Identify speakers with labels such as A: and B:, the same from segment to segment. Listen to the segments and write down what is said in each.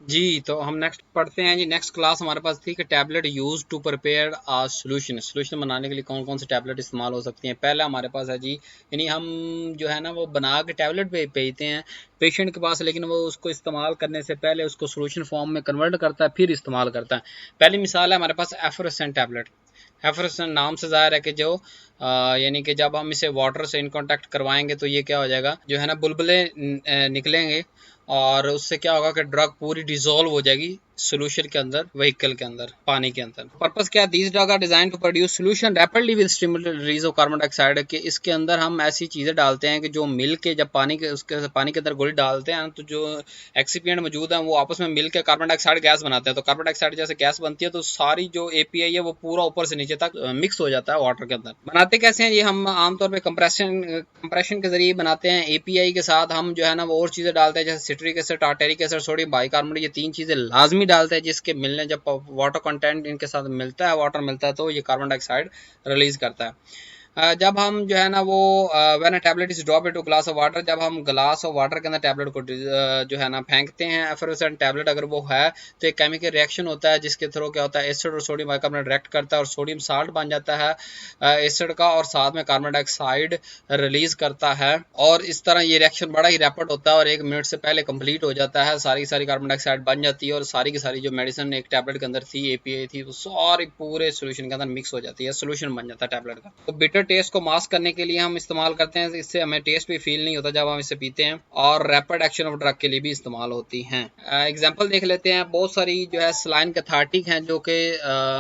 A: जी, तो हम नेक्स्ट पढ़ते हैं जी। नेक्स्ट क्लास हमारे पास थी कि tablet use to prepare a solution. Solution बनाने के लिए कौन कौन से टैबलेट इस्तेमाल हो सकती हैं। पहला हमारे पास है जी, यानी हम जो है ना वो बना के टैबलेट भेजते हैं पेशेंट के पास, लेकिन वो उसको इस्तेमाल करने से पहले उसको सॉल्यूशन फॉर्म में कन्वर्ट करता है फिर इस्तेमाल करता है। पहली मिसाल है हमारे पास एफरोसेंट टैबलेट। एफरोसेंट नाम से ज़ाहिर है कि जो यानी कि जब हम इसे वाटर से इन कांटेक्ट करवाएंगे तो ये क्या हो जाएगा, जो है ना बुलबुले निकलेंगे, और उससे क्या होगा कि ड्रग पूरी डिजोल्व हो जाएगी सोल्यूशन के अंदर, व्हीकल के अंदर, पानी के अंदर। पर्पस क्या है, these drug are design to produce solution rapidly with stimulate release of carbon dioxide, के इसके अंदर हम ऐसी चीजें डालते हैं कि जो मिल के जब पानी के उसके पानी के अंदर गोली डालते हैं तो जो एक्सिपिएंट मौजूद है वो आपस में मिल के कार्बन डाइऑक्साइड गैस बनाते हैं। तो कार्बन डाइऑक्साइड जैसे गैस बनती है तो सारी जो एपीआई है वो पूरा ऊपर से नीचे तक मिक्स हो जाता है वाटर के अंदर। बनाते कैसे हैं ये, हम आमतौर पर कंप्रेशन के जरिए बनाते हैं। एपीआई के साथ हम जो है ना वो और चीजें डालते हैं, जैसे citric acid, tartaric acid, sodium bicarbonate, ये तीन चीजें लाजमी डालते हैं, जिसके मिलने जब वाटर कंटेंट इनके साथ मिलता है, वाटर मिलता है, तो ये कार्बन डाइऑक्साइड रिलीज करता है। जब हम जो है ना वो when a tablet is drop into glass of water, जब हम ग्लास ऑफ वाटर के अंदर टैबलेट को जो है ना फेंकते हैं एफरोसेंट टैबलेट अगर वो है, तो एक केमिकल रिएक्शन होता है जिसके थ्रू क्या होता है, एसिड और सोडियम बाइकार्बोनेट रिएक्ट करता है और सोडियम साल्ट बन जाता है एसिड का, और साथ में कार्बन डाइऑक्साइड रिलीज करता है। और इस तरह ये रिएक्शन बड़ा ही रैपिड होता है और 1 मिनट से पहले कंप्लीट हो जाता है। सारी की सारी कार्बन डाइऑक्साइड बन जाती है और सारी की सारी जो मेडिसिन एक टैबलेट के अंदर थी, एपीआई थी, वो सारी पूरे सोल्यूशन के अंदर मिक्स हो जाती है, सोल्यूशन बन जाता है टैबलेट का। तो बिटर टेस्ट को मास्क करने के लिए हम इस्तेमाल करते हैं, इससे हमें टेस्ट भी फील नहीं होता जब हम इसे पीते हैं, और रैपिड एक्शन ऑफ ड्रग के लिए भी इस्तेमाल होती हैं। एग्जांपल देख लेते हैं, बहुत सारी जो है सलाइन कैथार्टिक हैं जो कि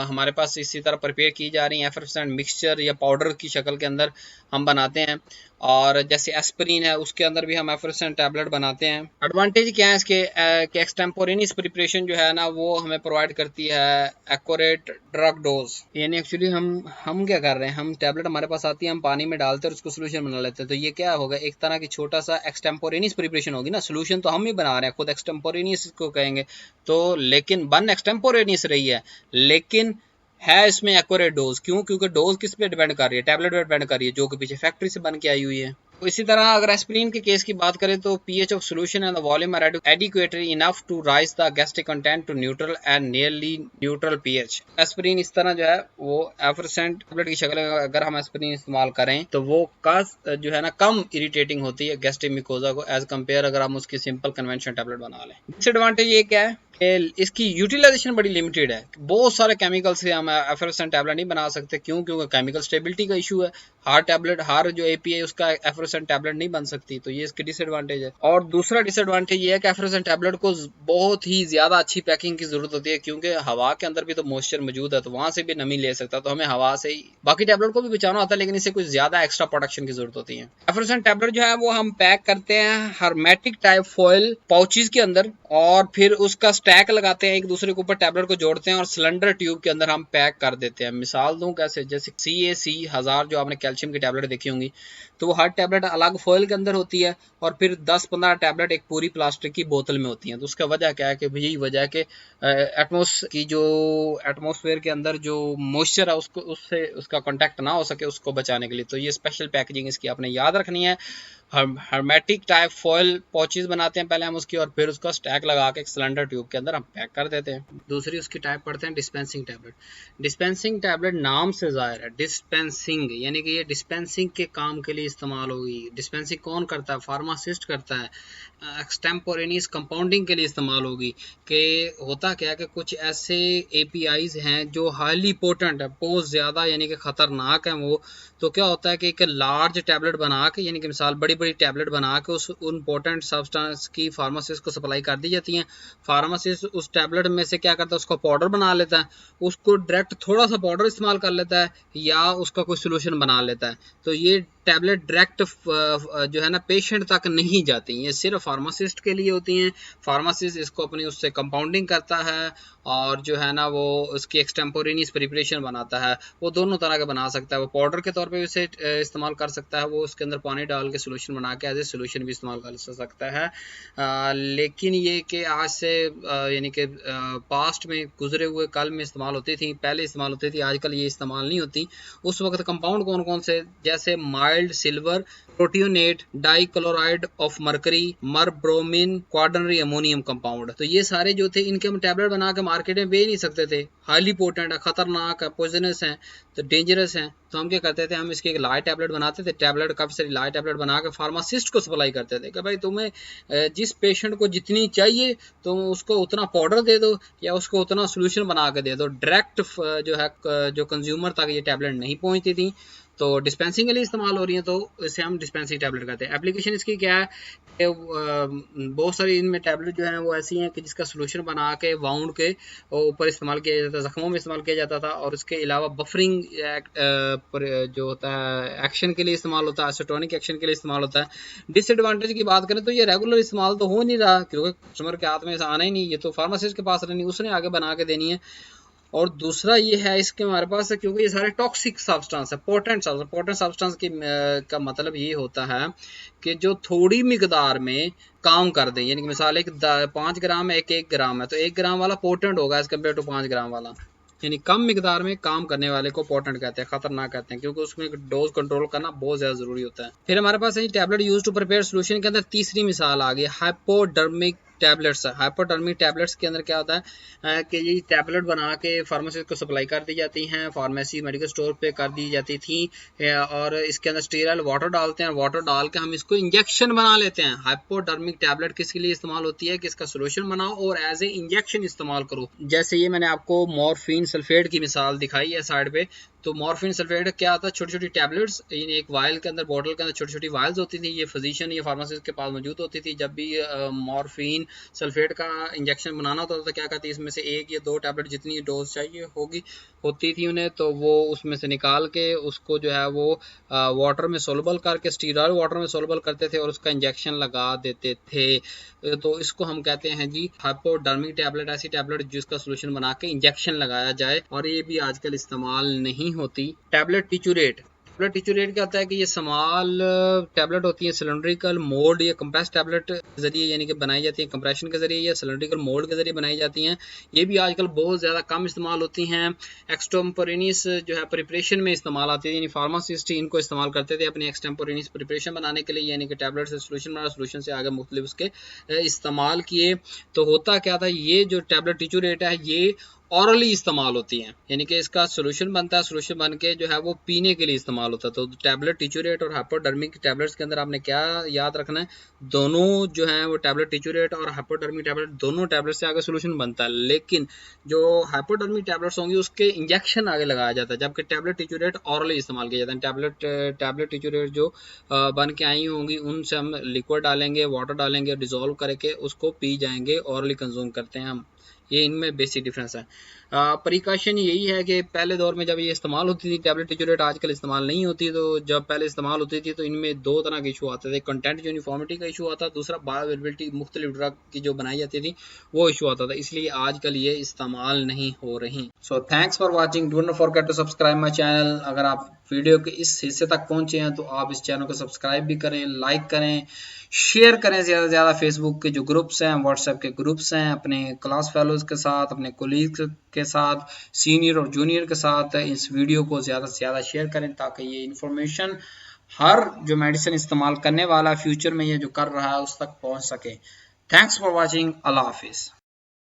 A: हमारे पास इसी तरह प्रिपेयर की जा रही हैं, एफरसेंट मिक्सचर या पाउडर की शक्ल के अंदर हम बनाते हैं। और जैसे एस्पिरिन है उसके अंदर भी हम एफरसेंट टैबलेट बनाते हैं। एडवांटेज क्या है इसके, कि एक्सटेम्पोरेनियस प्रिपरेशन जो है ना वो हमें प्रोवाइड करती है एक्यूरेट ड्रग डोज। यानी एक्चुअली हम क्या कर रहे हैं, हम टैबलेट हमारे पास आती है, हम पानी में डालते हैं और उसको सोल्यूशन बना लेते हैं। तो ये क्या होगा, एक तरह की छोटा सा एक्सटेम्पोरेनियस प्रिपरेशन होगी ना, सोल्यूशन तो हम ही बना रहे हैं, खुद एक्सटेम्पोरेनियस को कहेंगे तो, लेकिन बन एक्सटेम्पोरेनियस रही है, लेकिन है इसमें एक्यूरेट डोज। क्यों? क्योंकि डोज किस पे डिपेंड कर रही है, टैबलेट पे डिपेंड कर रही है जो कि पीछे फैक्ट्री से बन के आई हुई है। तो इसी तरह अगर एस्पिरिन के केस की बात करें तो pH of solution and the volume are adequately enough to raise the gastric content to neutral and nearly neutral pH. Aspirin इस तरह जो है वो एफरसेंट टैबलेट की शक्ल में अगर हम एस्पिरिन इस्तेमाल करें तो वो का जो है ना कम इरिटेटिंग होती है गैस्ट्रिक मिकोजा को एज कम्पेयर अगर हम उसकी सिंपल कन्वेंशन टैबलेट बना लें। डिसएडवांटेज ये क्या है कि इसकी यूटिलाइजेशन बड़ी लिमिटेड है। बहुत सारे केमिकल से हम एफरसेंट टैबलेट नहीं बना सकते। क्यों? क्योंकि केमिकल स्टेबिलिटी का इशू है। हर टैबलेट, हर जो एपीआई उसका एफरसेंट टैबलेट नहीं बन सकती, तो ये इसकी डिसएडवांटेज है। और दूसरा डिसएडवांटेज ये है कि एफरसेंट टैबलेट को बहुत ही ज्यादा अच्छी पैकिंग की जरूरत होती है, क्योंकि हवा के अंदर भी तो मॉइस्चर मौजूद है, तो वहां से भी नमी ले सकता है, तो हमें हवा से ही बाकी टैबलेट को भी बचाना होता है, लेकिन इसे कुछ ज्यादा एक्स्ट्रा प्रोटेक्शन की जरूरत होती है। एफरसेंट टैबलेट जो है वो हम पैक करते हैं हर्मेटिक टाइप फॉइल पाउचेज के अंदर, और फिर उसका स्टैक लगाते हैं, एक दूसरे के ऊपर टैबलेट को जोड़ते हैं और सिलेंडर ट्यूब के अंदर हम पैक कर देते हैं। मिसाल दूं कैसे, जैसे CAC1000 जो आपने कैल्शियम की टैबलेट देखी होंगी, तो वो हर टैबलेट अलग फॉइल के अंदर होती है और फिर 10-15 टैबलेट एक पूरी प्लास्टिक की बोतल में होती हैं। तो उसका वजह क्या है कि यही वजह है कि एटमोसफेयर के अंदर जो मॉइस्चर है उसको उससे उसका कांटेक्ट ना हो सके, उसको बचाने के लिए। तो ये स्पेशल पैकेजिंग इसकी आपने याद रखनी है। हर्मेटिक टाइप फॉइल पॉचेज बनाते हैं पहले हम उसकी, और फिर उसका स्टैक लगा के एक सिलेंडर ट्यूब के अंदर हम पैक कर देते हैं। दूसरी उसकी टाइप पढ़ते हैं डिस्पेंसिंग टैबलेट। डिस्पेंसिंग टैबलेट नाम से जाहिर है, डिस्पेंसिंग यानी कि ये डिस्पेंसिंग के काम के लिए इस्तेमाल होगी। डिस्पेंसिंग कौन करता है? फार्मासिस्ट करता है। एक्सटेम्पोरेनियस कंपाउंडिंग के लिए इस्तेमाल होगी। कि होता क्या है कि कुछ ऐसे एपीआईज हैं जो हाईली पोटेंट है, बहुत ज़्यादा यानी कि ख़तरनाक है वो। तो क्या होता है कि एक लार्ज टैबलेट बना के, यानी कि मिसाल बड़ी बड़ी टैबलेट बना के उस उन पोटेंट सब्सटेंस की फार्मासिस्ट को सप्लाई कर दी जाती हैं। फार्मासिस्ट उस टैबलेट में से क्या करता है, उसका पाउडर बना लेता है, उसको डायरेक्ट थोड़ा सा पाउडर इस्तेमाल कर लेता है या उसका कोई सोल्यूशन बना लेता है। तो ये टैबलेट डायरेक्ट जो है ना पेशेंट तक नहीं जाती, ये सिर्फ फार्मासिस्ट के लिए होती हैं। फार्मासिस्ट इसको अपनी उससे कंपाउंडिंग करता है और जो है ना वो उसकी एक्सटेम्पोरेनियस प्रिपरेशन बनाता है। वो दोनों तरह का बना सकता है, वो पाउडर के तौर पे उसे इस्तेमाल कर सकता है, वो उसके अंदर पानी डाल के सोल्यूशन बना के एज ए सोल्यूशन भी इस्तेमाल कर सकता है। लेकिन ये कि आज से यानी कि पास्ट में गुजरे हुए कल में इस्तेमाल होती थी, पहले इस्तेमाल होती थी, आजकल ये इस्तेमाल नहीं होती। उस वक्त कंपाउंड कौन कौन से, जैसे mild cobalt, silver, proteinate, dichloride of mercury, merbromin, quaternary ammonium compound. तो ये सारे जो थे इनके हम टैबलेट बना के मार्केट में बेच नहीं सकते थे, हाईली पोटेंट है, खतरनाक है, पॉइजनस है, तो डेंजरस है। तो हम क्या करते थे, हम इसके एक लाइट टैबलेट बनाते थे, टैबलेट काफ़ी सारी लाइट टैबलेट बना के फार्मासिस्ट को सप्लाई करते थे कि भाई तुम्हें जिस पेशेंट को जितनी चाहिए तुम उसको उतना पाउडर दे दो या उसको उतना सोल्यूशन बना के दे दो। डायरेक्ट जो है जो कंज्यूमर तक ये टैबलेट नहीं पहुंचती थी, तो डिस्पेंसिंग के लिए इस्तेमाल हो रही है, तो इसे हम डिस्पेंसिंग टैबलेट कहते हैं। एप्लीकेशन इसकी क्या है कि बहुत सारी इनमें टैबलेट जो है वो ऐसी हैं कि जिसका सोल्यूशन बना के वाउंड के ऊपर इस्तेमाल किया जाता था, जख्मों में इस्तेमाल किया जाता था, और उसके अलावा बफरिंग जो होता है एक्शन के लिए इस्तेमाल होता है, एसिटोनिक एक्शन के लिए इस्तेमाल होता है। डिसएडवांटेज की बात करें तो ये रेगुलर इस्तेमाल तो हो नहीं रहा, क्योंकि कस्टमर के हाथ में ऐसा आना ही नहीं, ये तो फार्मासिस्ट के पास रहनी, उसने आगे बना के देनी है। और दूसरा ये है इसके हमारे पास, क्योंकि ये सारे टॉक्सिक सब्सटेंस है, पोटेंट सब्सटेंस की का मतलब ये होता है कि जो थोड़ी मिकदार में काम कर दे, यानी कि मिसाल एक 5 ग्राम है, 1 ग्राम है, तो 1 ग्राम वाला पोटेंट होगा एज कम्पेयर टू 5 ग्राम वाला, यानी कम मिकदार में काम करने वाले को पोटेंट कहते हैं, खतरनाक कहते हैं, क्योंकि उसमें डोज कंट्रोल करना बहुत ज्यादा जरूरी होता है। फिर हमारे पास है tablet use to prepare solution के अंदर तीसरी मिसाल आ गई, हाइपोडर्मिक टैबलेट्स। हाइपोडर्मिक टैबलेट्स के अंदर क्या होता है कि ये टैबलेट बना के फार्मासिस्ट को सप्लाई कर दी जाती हैं, फार्मेसी मेडिकल स्टोर पे कर दी जाती थी, और इसके अंदर स्टीराइल वाटर डालते हैं, वाटर डाल के हम इसको इंजेक्शन बना लेते हैं। हाइपोडर्मिक टैबलेट किसके लिए इस्तेमाल होती है कि इसका सोल्यूशन बनाओ और एज ए इंजेक्शन इस्तेमाल करो। जैसे ये मैंने आपको मॉर्फिन सल्फेट की मिसाल दिखाई है साइड पे, तो मॉर्फिन सल्फेट क्या होता है, छोटी छोटी टैबलेट्स एक वायल के अंदर, बोतल के अंदर छोटी छोटी वायल्स होती थी, ये फिजिशियन या फार्मासिस्ट के पास मौजूद होती थी। जब भी मॉर्फिन सल्फेट का इंजेक्शन बनाना होता था, क्या कहती है, इसमें से 1 या 2 टैबलेट जितनी डोज चाहिए होती थी उन्हें, तो वो उसमें से निकाल के उसको जो है वो वाटर में सोलबल करके, स्टीरॉइड वाटर में सोलबल करते थे और उसका इंजेक्शन लगा देते थे। तो इसको हम कहते हैं जी हाइपोडर्मिक टैबलेट, ऐसी टैबलेट जिसका सोल्यूशन बना के इंजेक्शन लगाया जाए, और ये भी आजकल इस्तेमाल नहीं होती। टैबलेट टिचुरेट, टैबलेट टिचुरेट क्या होता है कि ये स्मॉल टैबलेट होती है, सिलेंड्रिकल मोल्ड या कंप्रेस टैबलेट के जरिए यानी कि बनाई जाती है, कंप्रेशन के जरिए या सिलेंड्रिकल मोल्ड के जरिए बनाई जाती हैं। ये भी आजकल बहुत ज़्यादा कम इस्तेमाल होती हैं। एक्सटेम्पोरेनियस जो है प्रिपरेशन में इस्तेमाल आती है, यानी फार्मासिस्ट इनको इस्तेमाल करते थे अपनी एक्सटेम्पोरेनियस प्रिपरेशन बनाने के लिए, यानी कि टैबलेट से सोल्यूशन बना, सोल्यूशन से आगे मुख्तलिफ उसके इस्तेमाल किए। तो होता क्या था, ये जो टैबलेट टिचुरेट है ये ऑरली इस्तेमाल होती हैं, यानी कि इसका सोल्यूशन बनता है, सोल्यूशन बन के जो है वो पीने के लिए इस्तेमाल होता है। तो टैबलेट टिचुरेट और हाइपोडर्मिक टैबलेट्स के अंदर आपने क्या याद रखना है, दोनों जो है वो टैबलेट टिचुरेट और हाइपोडर्मिक टैबलेट, दोनों टैबलेट से आगे सोल्यूशन बनता है, लेकिन जो हाइपोडर्मिक टैबलेट्स होंगी उसके इंजेक्शन आगे लगाया जाता है, जबकि टैबलेट टिचुरेट ऑरली इस्तेमाल किया जाता है। टैबलेट टिचुरेट जो बन के आई होंगी उनसे हम लिक्विड डालेंगे, वाटर डालेंगे, डिजोल्व करके उसको पी जाएंगे, ऑरली कंज्यूम करते हैं हम। ये इनमें बेसिक डिफरेंस है। प्रिकॉशन यही है कि पहले दौर में जब ये इस्तेमाल होती थी टैबलेट टिचुरेट, आजकल इस्तेमाल नहीं होती, तो जब पहले इस्तेमाल होती थी तो इनमें 2 तरह के इशू आते थे, कंटेंट यूनिफॉर्मिटी का इशू आता, दूसरा बायोअवेलेबिलिटी, मुख्तलिफ ड्रग की जो बनाई जाती थी वो इशू आता था, इसलिए आजकल ये इस्तेमाल नहीं हो रही। So thanks for watching, don't forget to subscribe my channel. अगर आप वीडियो के इस हिस्से तक पहुंचे हैं तो आप इस चैनल को सब्सक्राइब भी करें, लाइक करें, शेयर करें ज़्यादा से ज़्यादा। फेसबुक के जो ग्रुप्स हैं, व्हाट्सएप के ग्रुप्स हैं, अपने क्लास फेलोज के साथ, अपने कोलीग्स के साथ, सीनियर और जूनियर के साथ इस वीडियो को ज़्यादा से ज़्यादा शेयर करें, ताकि ये इन्फॉर्मेशन हर जो मेडिसिन इस्तेमाल करने वाला फ्यूचर में ये जो कर रहा है उस तक पहुँच सके। थैंक्स फॉर वॉचिंग, अल्लाह हाफिज़।